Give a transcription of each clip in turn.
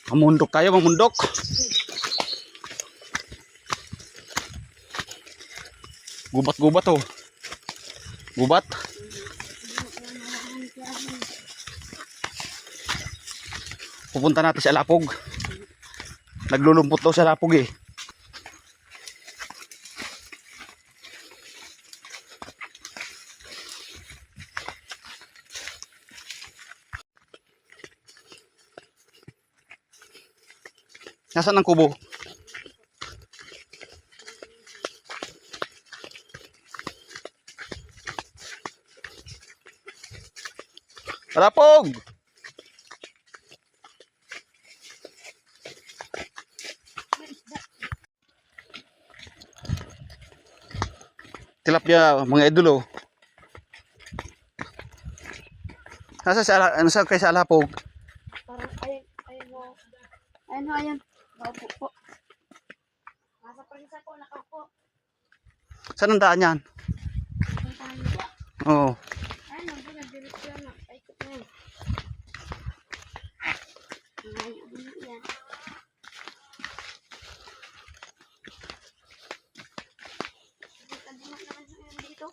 Mamundok tayo, mamundok. Gubat-gubat oh. Gubat. Pupunta natin sa Lapog. Naglulumpot daw sa Lapog eh. Nasaan ang kubo? Lapog! Tilapia mga idol oh. Nasa kay sa Lapog? Parang ayun mo. Ayun ho, ayun. Naupo po. Nasa prinsa po, nakaupo. Saan ang daan yan? Puntahan niyo po. Oo. Ayun, nandun, nagdiretso na. Paikot na yun. Ayun, yan. Nagdimak naman yun dito.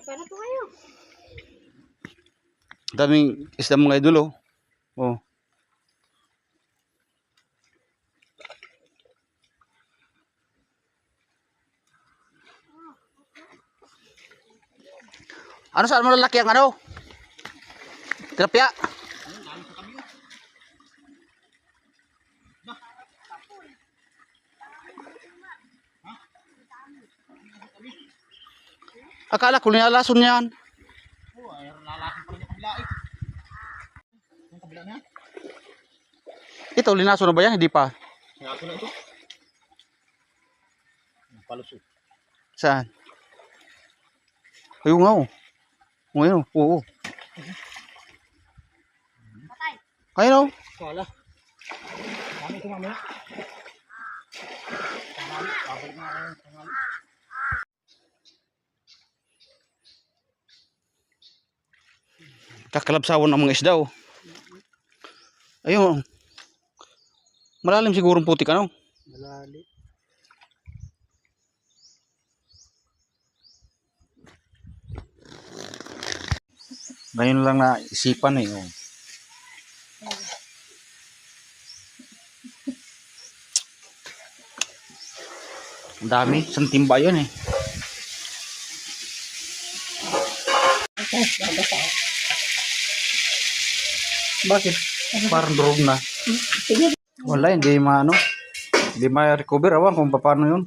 Para po kayo. Daming isda mga idol oh. Oh. Ano saan mo lalaki ang ano? Tilapia. Akala ko nilalason yan. Oo, ay lalaking pa rin yung kabila eh. Yung kabila na yan? Ito, linaso na ba yan? Hindi pa. Ngaso na ito. Palusot. Saan? Ayun nga oh. Ayun oh. Oo. Patay. Ayun oh. Wala. Kami ito mamaya. Tangali. Babalik na ako yung tangali. Kakalabsawan ng mga isda oh. Ayun. Malalim sigurong putik ano? Malali. Ngayon lang na isipan eh. Oh. Ang dami. Isang timba yun eh. Bakit? Parang durog na. Wala, hindi maano. Hindi ma-recover. Awan kung paano yun.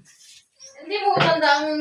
Hindi mo tanda ang